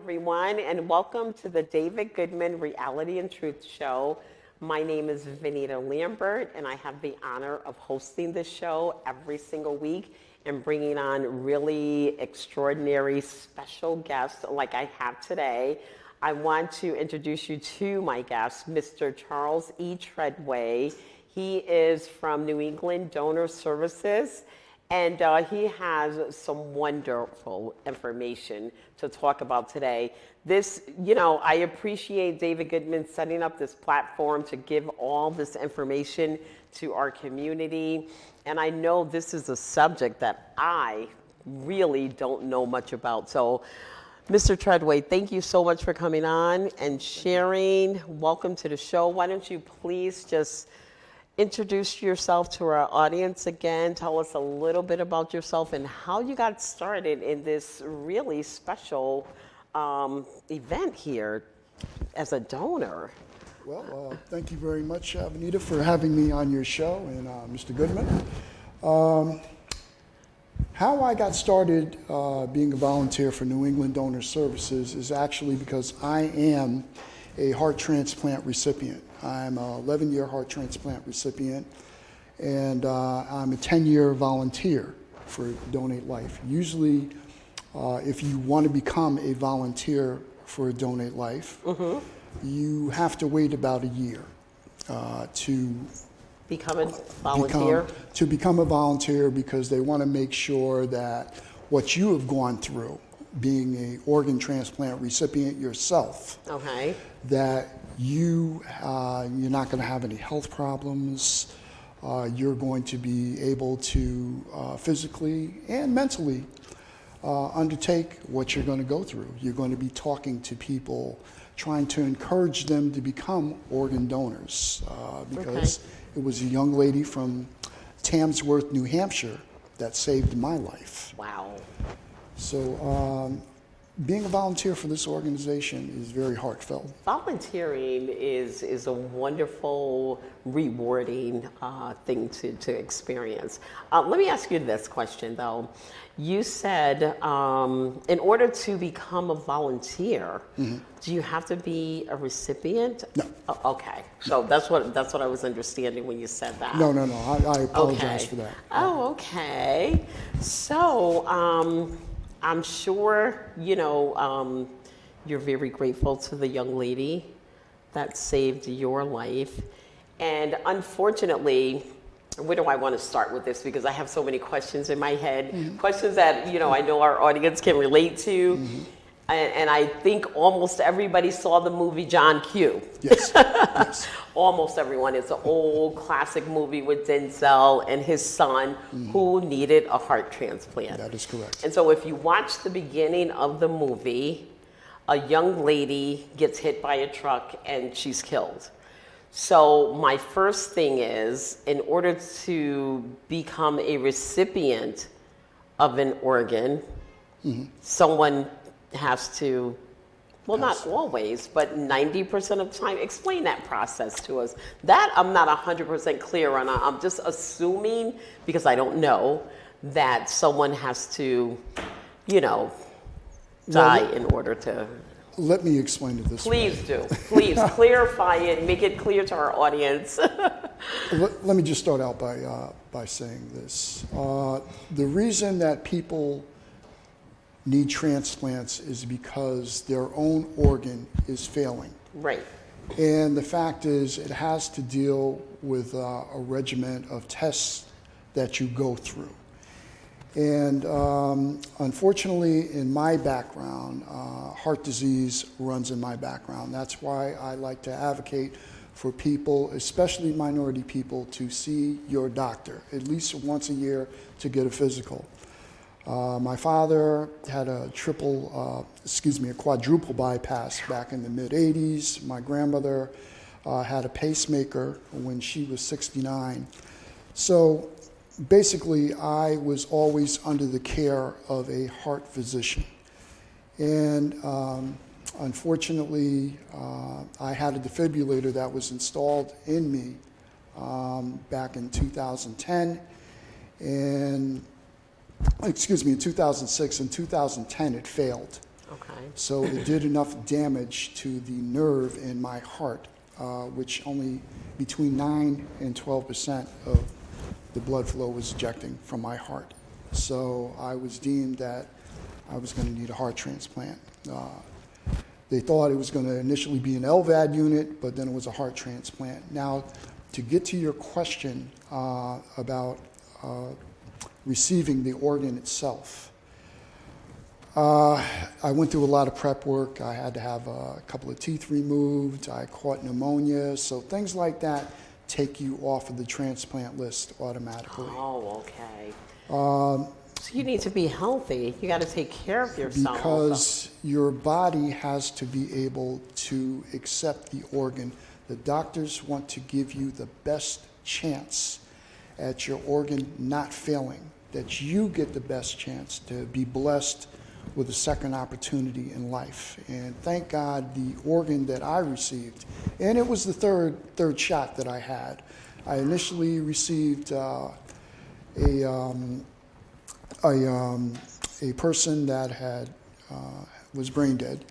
everyone, and welcome to the David Goodman Reality and Truth Show. My name is Vanita Lambert, and I have the honor of hosting this show every single week and bringing on really extraordinary special guests like I have today. I want to introduce you to my guest, Mr. Charles E. Treadway. He is from New England Donor Services, and he has some wonderful information to talk about today. I appreciate David Goodman setting up this platform to give all this information to our community. And I know this is a subject that I really don't know much about. So, Mr. Treadway, thank you so much for coming on and sharing. Welcome to the show. Why don't you please just introduce yourself to our audience again. Tell us a little bit about yourself and how you got started in this really special event here as a donor. Well, thank you very much, Vanita, for having me on your show, and Mr. Goodman. How I got started being a volunteer for New England Donor Services is actually because I am a heart transplant recipient. I'm an 11-year heart transplant recipient, and I'm a 10-year volunteer for Donate Life. Usually, if you want to become a volunteer for Donate Life, you have to wait about a year to become a volunteer? Become a volunteer, because they want to make sure that what you have gone through, being an organ transplant recipient yourself, that you're not going to have any health problems. You're going to be able to physically and mentally undertake what you're going to go through. You're going to be talking to people, trying to encourage them to become organ donors, because it was a young lady from Tamsworth, New Hampshire, that saved my life. Wow. So being a volunteer for this organization is very heartfelt. Volunteering is a wonderful, rewarding thing to experience. Let me ask you this question, though. You said in order to become a volunteer, do you have to be a recipient? No. Oh, okay. So that's what I was understanding when you said that. No. I apologize for that. Oh, okay. So I'm sure, you're very grateful to the young lady that saved your life. And unfortunately, where do I want to start with this? Because I have so many questions in my head, questions that, I know our audience can relate to. And I think almost everybody saw the movie John Q. Yes. Yes. Almost everyone. It's an old classic movie with Denzel and his son who needed a heart transplant. That is correct. And so if you watch the beginning of the movie, a young lady gets hit by a truck and she's killed. So my first thing is, in order to become a recipient of an organ, someone has to, well, not always, but 90% of the time, explain that process to us. That I'm not 100% clear on. I'm just assuming, because I don't know, that someone has to, die in order to. Let me explain it this way. Please do. Please clarify it, make it clear to our audience. Let me just start out by saying this. The reason that people need transplants is because their own organ is failing. Right. And the fact is, it has to deal with a regimen of tests that you go through. And unfortunately, in my background, heart disease runs in my background. That's why I like to advocate for people, especially minority people, to see your doctor at least once a year to get a physical. My father had a quadruple bypass back in the mid-'80s. My grandmother had a pacemaker when she was 69. So basically, I was always under the care of a heart physician. And unfortunately, I had a defibrillator that was installed in me back in 2010. And in 2006. In 2010, it failed. Okay. So it did enough damage to the nerve in my heart, which only between 9 and 12% of the blood flow was ejecting from my heart. So I was deemed that I was going to need a heart transplant. They thought it was going to initially be an LVAD unit, but then it was a heart transplant. Now, to get to your question about receiving the organ itself, I went through a lot of prep work. I had to have a couple of teeth removed. I caught pneumonia. So things like that take you off of the transplant list automatically. Oh, okay. So you need to be healthy. You got to take care of yourself. Because your body has to be able to accept the organ. The doctors want to give you the best chance at your organ not failing, that you get the best chance to be blessed with a second opportunity in life. And thank God the organ that I received, and it was the third shot that I had. I initially received a person that had was brain dead,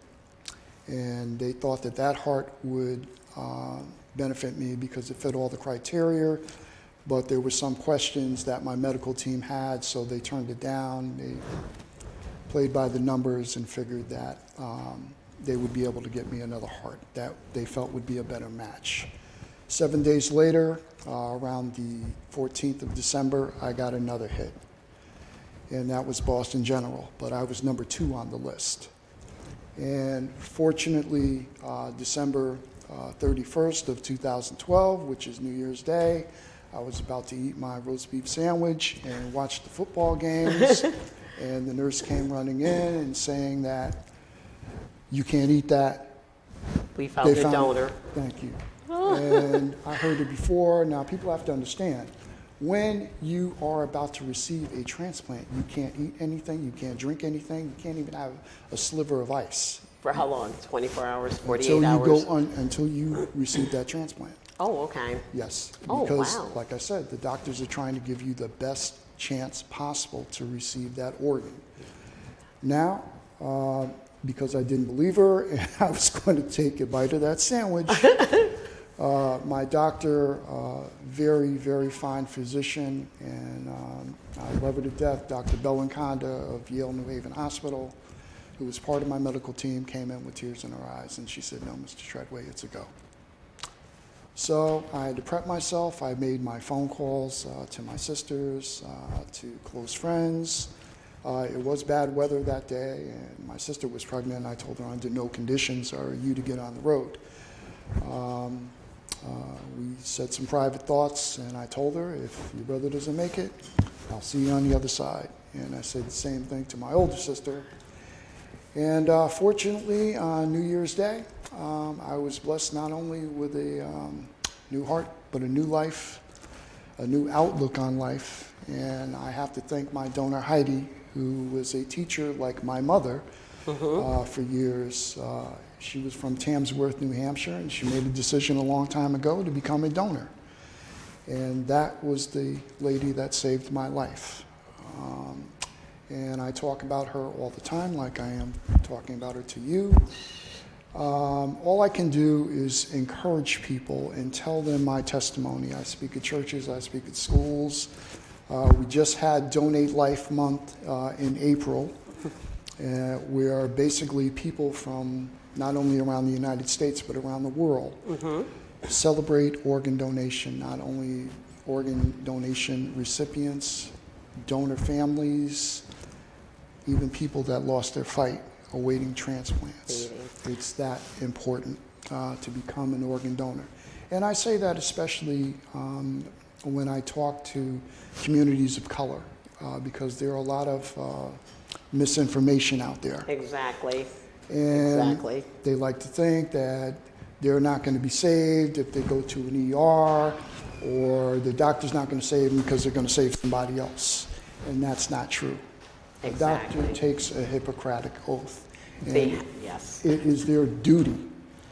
and they thought that that heart would benefit me because it fit all the criteria, but there were some questions that my medical team had, so they turned it down. They played by the numbers and figured that they would be able to get me another heart that they felt would be a better match. 7 days later, around the 14th of December, I got another hit, and that was Boston General, but I was number 2 on the list. And fortunately, December 31st of 2012, which is New Year's Day, I was about to eat my roast beef sandwich and watch the football games, and the nurse came running in and saying that you can't eat that. We found your donor. Thank you. And I heard it before. Now, people have to understand, when you are about to receive a transplant, you can't eat anything, you can't drink anything, you can't even have a sliver of ice. For how long? 24 hours, 48 hours? Until you receive that transplant. Oh, okay. Yes. Oh, because, wow. like I said, the doctors are trying to give you the best chance possible to receive that organ. Now, because I didn't believe her and I was going to take a bite of that sandwich, my doctor, very, very fine physician, and I love her to death, Dr. Belanconda of Yale New Haven Hospital, who was part of my medical team, came in with tears in her eyes, and she said, "No, Mr. Treadway, it's a go." So I had to prep myself. I made my phone calls to my sisters, to close friends. It was bad weather that day, and my sister was pregnant. I told her under no conditions are you to get on the road. We said some private thoughts, and I told her, if your brother doesn't make it, I'll see you on the other side. And I said the same thing to my older sister. And fortunately, on New Year's Day, I was blessed not only with a new heart, but a new life, a new outlook on life. And I have to thank my donor, Heidi, who was a teacher like my mother for years. She was from Tamsworth, New Hampshire, and she made a decision a long time ago to become a donor. And that was the lady that saved my life. And I talk about her all the time, like I am talking about her to you. All I can do is encourage people and tell them my testimony. I speak at churches, I speak at schools. We just had Donate Life Month in April, where basically people from not only around the United States, but around the world celebrate organ donation, not only organ donation recipients, donor families, even people that lost their fight awaiting transplants. It's that important to become an organ donor. And I say that especially when I talk to communities of color, because there are a lot of misinformation out there. Exactly. And they like to think that they're not going to be saved if they go to an ER, or the doctor's not going to save them because they're going to save somebody else. And that's not true. Exactly. A doctor takes a Hippocratic oath. And yes. It is their duty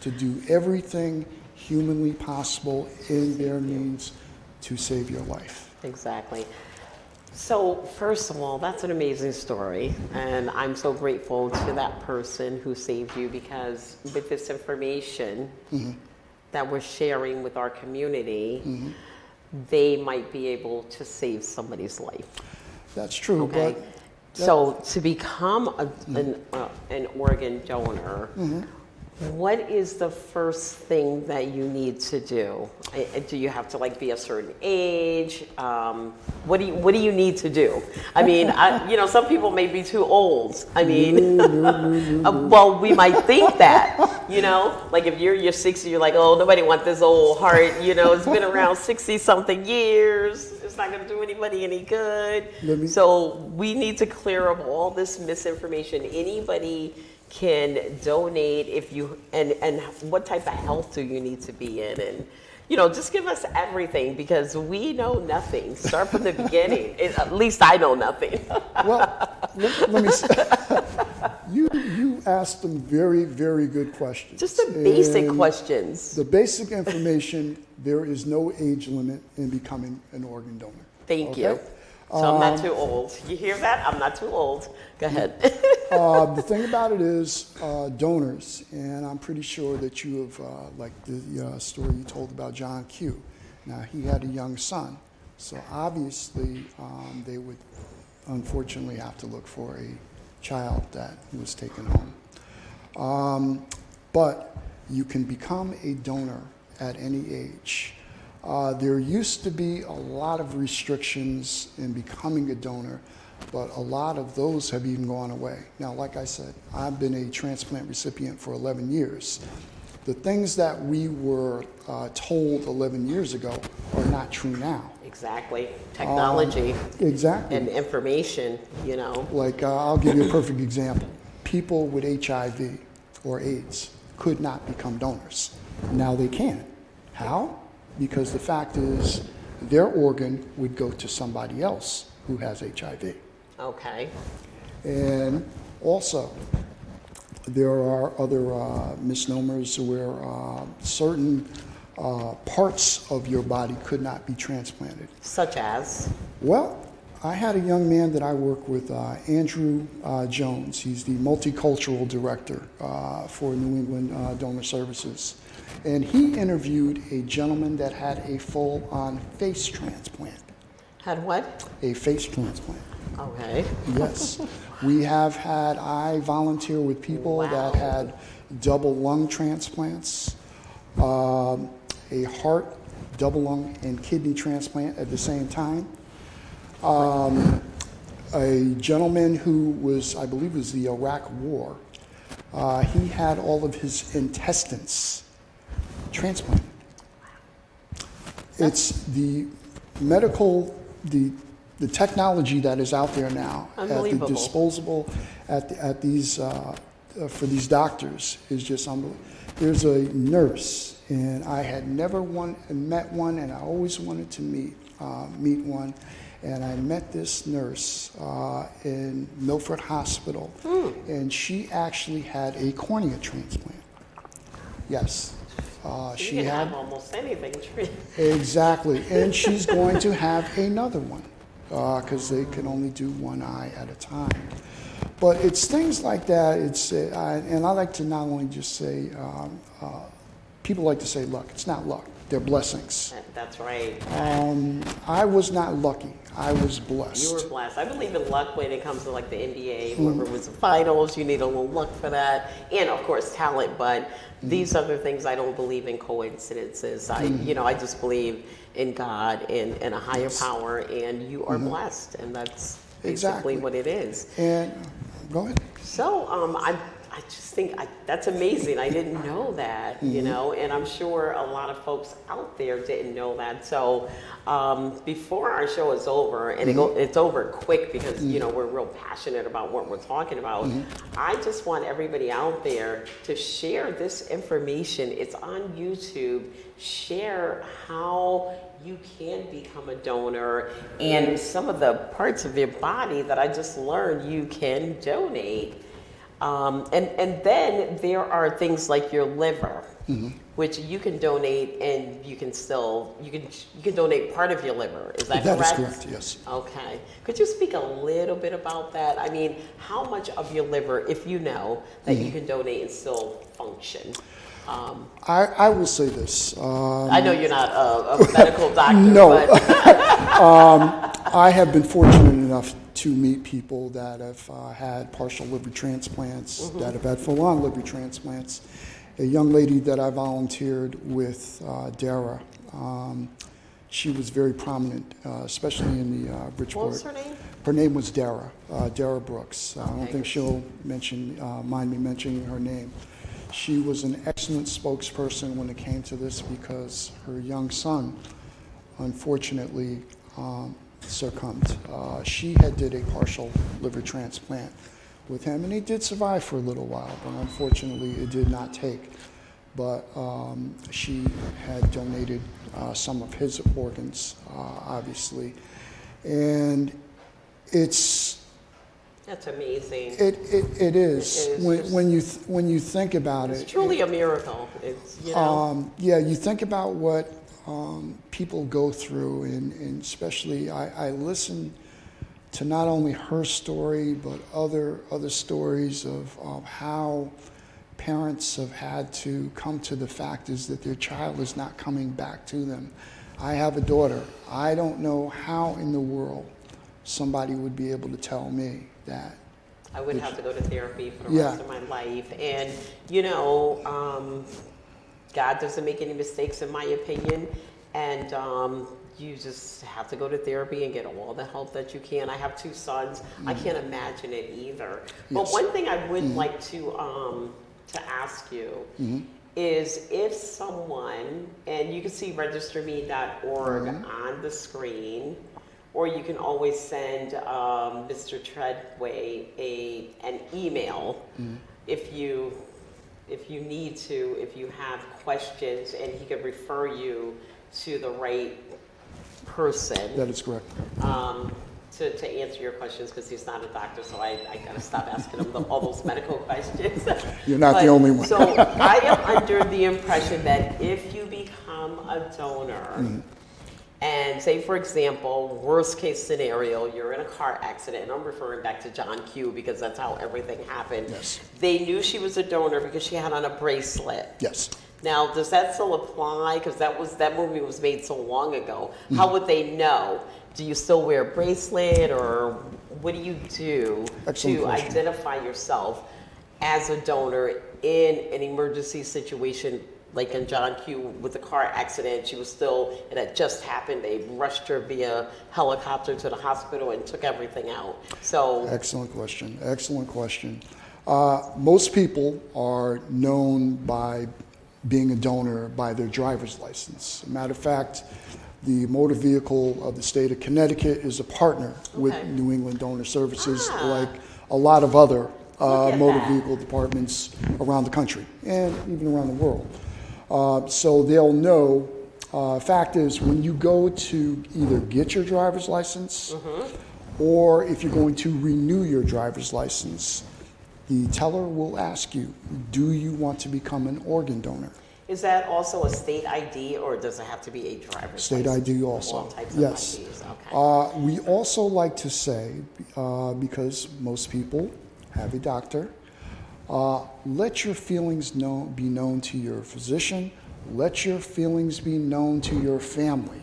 to do everything humanly possible in their means to save your life. Exactly. So, first of all, that's an amazing story. And I'm so grateful to that person who saved you, because with this information that we're sharing with our community, they might be able to save somebody's life. That's true. Okay. But So, to become an organ donor, what is the first thing that you need to do? Do you have to be a certain age? What do you need to do? I mean, some people may be too old. I mean, well, we might think that, like if you're 60, you're like, oh, nobody wants this old heart. It's been around 60 something years. It's not going to do anybody any good. So we need to clear up all this misinformation. Anybody can donate and what type of health do you need to be in, and just give us everything, because we know nothing. Start from the beginning. At least I know nothing. Well, let me say, you asked them very, very good questions. Just the basic questions. The basic information, there is no age limit in becoming an organ donor. Thank you. So I'm not too old. You hear that? I'm not too old. Go ahead. The thing about it is, donors, and I'm pretty sure that you have, like the story you told about John Q. Now, he had a young son, so obviously they would unfortunately have to look for a child that was taken home. But you can become a donor at any age. There used to be a lot of restrictions in becoming a donor, but a lot of those have even gone away. Now, like I said, I've been a transplant recipient for 11 years. The things that we were told 11 years ago are not true now. Exactly. Technology. Exactly. And information, Like, I'll give you a perfect example. People with HIV or AIDS could not become donors. Now they can. How? Because the fact is, their organ would go to somebody else who has HIV. Okay. And also, there are other misnomers where certain parts of your body could not be transplanted. Such as? Well, I had a young man that I work with, Andrew Jones. He's the multicultural director for New England Donor Services. And he interviewed a gentleman that had a full-on face transplant. Had what? A face transplant. Okay. Yes. I volunteer with people that had double lung transplants, a heart, double lung, and kidney transplant at the same time. A gentleman who was, I believe it was the Iraq War, he had all of his intestines transplanted. It's the medical, the technology that is out there now at the disposable at these for these doctors is just unbelievable. There's a nurse, and I had never met one, and I always wanted to meet one. And I met this nurse in Milford Hospital, and she actually had a cornea transplant. Yes. She can have almost anything. Exactly. And she's going to have another one because they can only do one eye at a time. But it's things like that. And I like to not only just say, people like to say luck. It's not luck. They're blessings. That's right. I was not lucky. I was blessed. You were blessed. I believe in luck when it comes to the NBA. Whoever was the finals, you need a little luck for that. And of course, talent. But these other things, I don't believe in coincidences. I just believe in God and a higher power, and you are blessed. And that's basically what it is. And go ahead. So I just think that's amazing. I didn't know that, and I'm sure a lot of folks out there didn't know that. So before our show is over, and it's over quick because, we're real passionate about what we're talking about, I just want everybody out there to share this information. It's on YouTube. Share how you can become a donor and some of the parts of your body that I just learned you can donate. And then there are things like your liver. which you can donate, and you can donate part of your liver. Is that correct? That is correct, yes. Okay. Could you speak a little bit about that? I mean, how much of your liver, if you know, that you can donate and still function? I will say this. I know you're not a medical doctor. No. But I have been fortunate enough to meet people that have had partial liver transplants, that have had full-on liver transplants. A young lady that I volunteered with, Dara, she was very prominent, especially in the Bridgeport. what was her name? Her name was Dara, Dara Brooks. I don't Okay. think she'll mind me mentioning her name. She was an excellent spokesperson when it came to this because her young son, unfortunately, succumbed. She had did a partial liver transplant with him, and he did survive for a little while, but unfortunately it did not take. But she had donated some of his organs, obviously, and That's amazing. it is. It is. When you think about it, It's truly a miracle. It's, you know. yeah, you think about what people go through, and especially I listen to not only her story but other stories of how parents have had to come to the fact is that their child is not coming back to them. I have a daughter. I don't know how in the world somebody would be able to tell me that. I would have to go to therapy for the rest of my life. And, you know, God doesn't make any mistakes, in my opinion. And you just have to go to therapy and get all the help that you can. I have 2 sons. I can't imagine it either. But Yes. one thing I would like to ask you is if someone, and you can see registerme.org on the screen, or you can always send Mr. Treadway an email if you need to, if you have questions, and he could refer you to the right person. That is correct. To answer your questions, because he's not a doctor, so I got to stop asking him all those medical questions. You're not the only one. So I am under the impression that if you become a donor, and say, for example, worst case scenario, you're in a car accident, and I'm referring back to John Q because that's how everything happened. Yes. They knew she was a donor because she had on a bracelet. Yes. Now, does that still apply? Because that movie was made so long ago. How would they know? Do you still wear a bracelet, or what do you do Excellent to question. identify yourself as a donor in an emergency situation? Like in John Q with the car accident, it had just happened. They rushed her via helicopter to the hospital and took everything out. So, Excellent question. Excellent question. Most people are known by being a donor by their driver's license. Matter of fact, the motor vehicle of the state of Connecticut is a partner with New England Donor Services, like a lot of other motor vehicle departments around the country and even around the world. So they'll know. Fact is, when you go to either get your driver's license or if you're going to renew your driver's license, the teller will ask you, do you want to become an organ donor? is that also a state ID, or does it have to be a driver's State license? ID also. All types Yes. of IDs, okay. We also like to say, because most people have a doctor, let your feelings be known to your physician. Let your feelings be known to your family.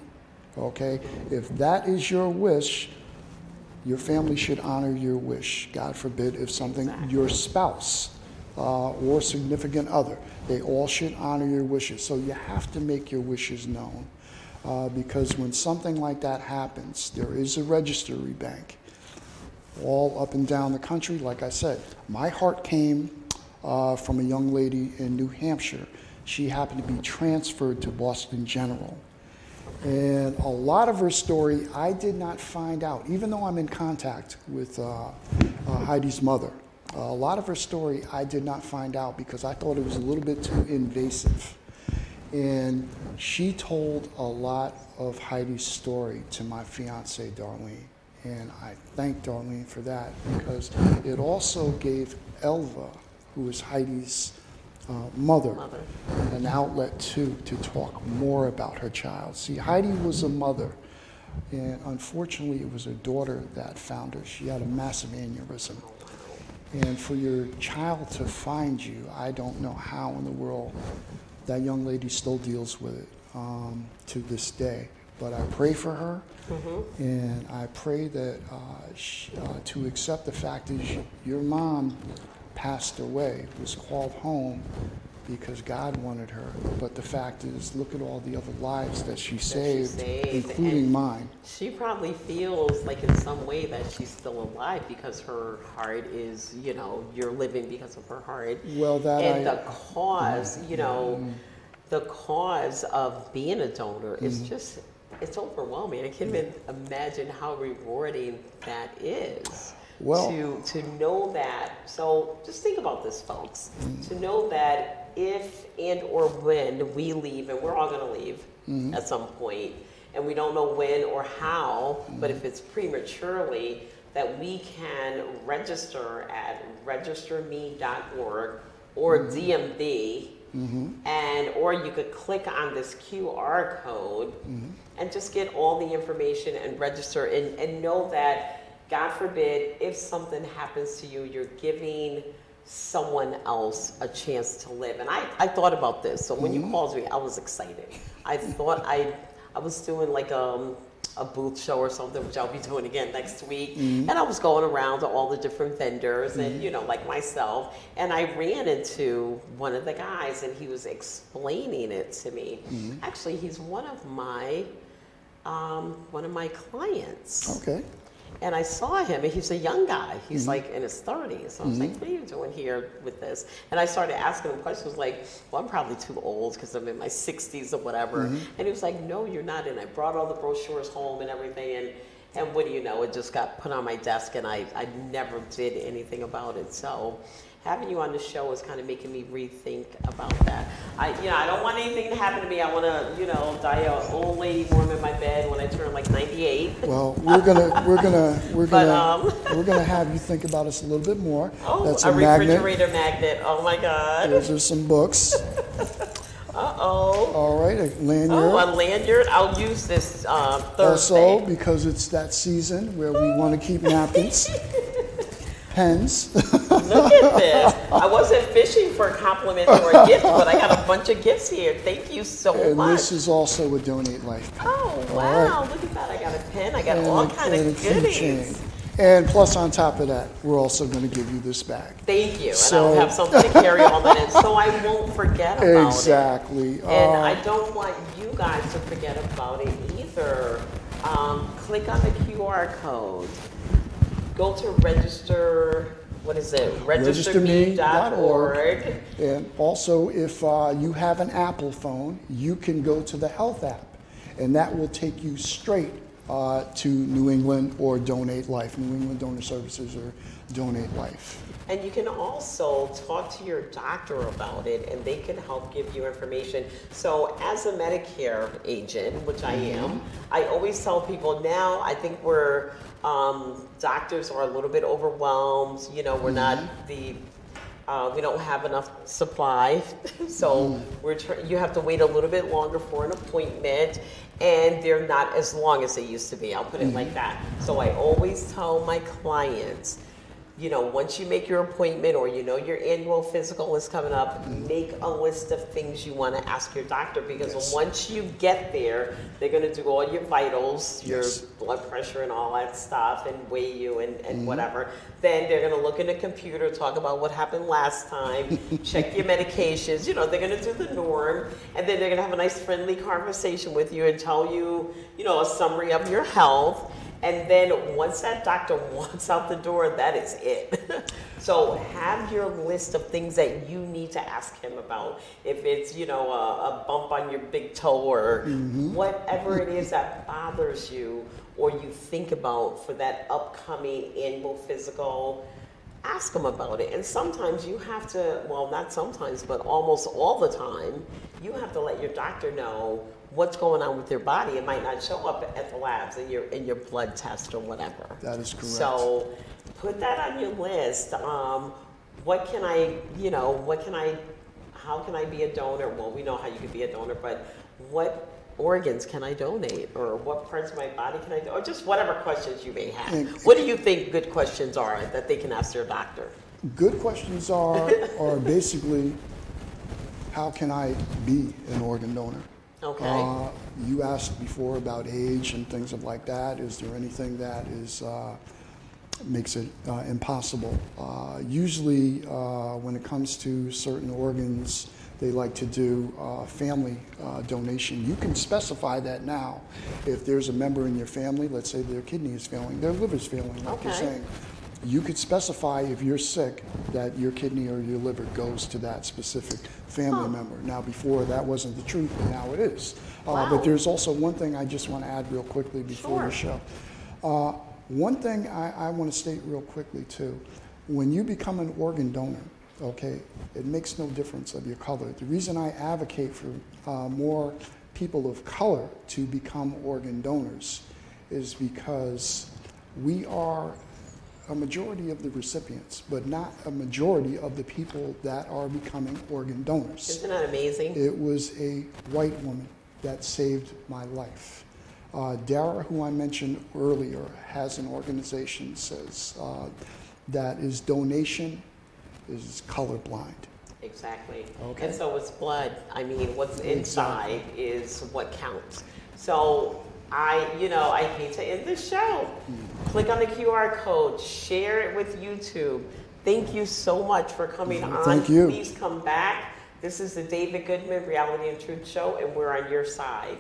Okay? If that is your wish, your family should honor your wish. God forbid if something, your spouse or significant other, they all should honor your wishes. So you have to make your wishes known. Because when something like that happens, there is a registry bank all up and down the country. Like I said, my heart came from a young lady in New Hampshire. She happened to be transferred to Boston General. And a lot of her story I did not find out, even though I'm in contact with Heidi's mother. A lot of her story I did not find out because I thought it was a little bit too invasive. And she told a lot of Heidi's story to my fiance, Darlene. And I thank Darlene for that because it also gave Elva, who is Heidi's mother, and an outlet too to talk more about her child. See, Heidi was a mother, and unfortunately it was her daughter that found her. She had a massive aneurysm. And for your child to find you, I don't know how in the world that young lady still deals with it to this day. But I pray for her, and I pray that to accept the fact that your mom passed away, was called home because God wanted her. But the fact is, look at all the other lives that she saved, including and mine. She probably feels like in some way that she's still alive because her heart is, you're living because of her heart. Well, the cause, the cause of being a donor is just, it's overwhelming. I can't even imagine how rewarding that is. Well, to know that. So just think about this, folks. To know that if and or when we leave, and we're all going to leave at some point, and we don't know when or how, but if it's prematurely, that we can register at registerme.org or DMV, and or you could click on this QR code and just get all the information and register and know that, God forbid, if something happens to you, you're giving someone else a chance to live. And I thought about this. So when you called me, I was excited. I thought I was doing like a booth show or something, which I'll be doing again next week. And I was going around to all the different vendors and, like myself. And I ran into one of the guys and he was explaining it to me. Actually, he's one of my clients. Okay. And I saw him, and he's a young guy. He's like in his 30s. So I was like, what are you doing here with this? And I started asking him questions like, well, I'm probably too old because I'm in my 60s or whatever. And he was like, no, you're not. And I brought all the brochures home and everything. And what do you know? It just got put on my desk, and I never did anything about it. So having you on the show is kind of making me rethink about that. I don't want anything to happen to me. I want to, die an old lady warm in my bed when I turn like 98. Well, we're gonna have you think about us a little bit more. Oh, that's a refrigerator magnet. magnet. Oh my God. Those are some books. Uh-oh. All right, a lanyard. Oh, a lanyard. I'll use this Thursday. Also, because it's that season where we want to keep napkins. Pens. Look at this. I wasn't fishing for a compliment or a gift, but I got a bunch of gifts here. Thank you so much. And this is also a Donate Life pen. Oh, wow. Right. Look at that. I got a pen. I got all kinds of goodies. And plus, on top of that, we're also going to give you this bag. Thank you. So, and I'll have something to carry all that in so I won't forget about it. Exactly. And I don't want you guys to forget about it either. Click on the QR code. Go to registerme.org. And also, if you have an Apple phone, you can go to the Health app, and that will take you straight to New England or Donate Life, New England Donor Services or Donate Life. And you can also talk to your doctor about it, and they can help give you information. So as a Medicare agent, which I am, I always tell people now, I think we're, doctors are a little bit overwhelmed. We're not we don't have enough supply. So you have to wait a little bit longer for an appointment, and they're not as long as they used to be. I'll put it like that. So I always tell my clients, once you make your appointment or your annual physical is coming up, make a list of things you want to ask your doctor, because once you get there, they're going to do all your vitals, your blood pressure and all that stuff, and weigh you and whatever. Then they're going to look in the computer, talk about what happened last time, check your medications. They're going to do the norm, and then they're going to have a nice friendly conversation with you and tell you, a summary of your health. And then once that doctor walks out the door, that is it. So have your list of things that you need to ask him about. If it's, a bump on your big toe or whatever it is that bothers you or you think about for that upcoming annual physical, ask them about it. And sometimes you have to, well, not sometimes, but almost all the time, you have to let your doctor know what's going on with your body. It might not show up at the labs in your blood test or whatever. That is correct. So put that on your list. What can I how can I be a donor? Well, we know how you can be a donor, but what organs can I donate, or what parts of my body can I do, or just whatever questions you may have. What do you think good questions are that they can ask their doctor? Good questions are basically, how can I be an organ donor? Okay. You asked before about age and things like that. Is there anything that makes it impossible? Usually, when it comes to certain organs, they like to do family donation. You can specify that now. If there's a member in your family, let's say their kidney is failing, their liver is failing, like you're saying, you could specify if you're sick that your kidney or your liver goes to that specific family member. Now, before that wasn't the truth, but now it is. But there's also one thing I just want to add real quickly before the show. One thing I want to state real quickly too, when you become an organ donor, okay, it makes no difference of your color. The reason I advocate for more people of color to become organ donors is because we are a majority of the recipients, but not a majority of the people that are becoming organ donors. Isn't that amazing? It was a white woman that saved my life. Dara, who I mentioned earlier, has an organization says that is donation is colorblind. Exactly. Okay. And so it's blood. I mean, what's inside is what counts. So I hate to end the show. Click on the QR code, share it with YouTube. Thank you so much for coming on. Thank you. Please come back. This is the David Goodman Reality and Truth Show, and we're on your side.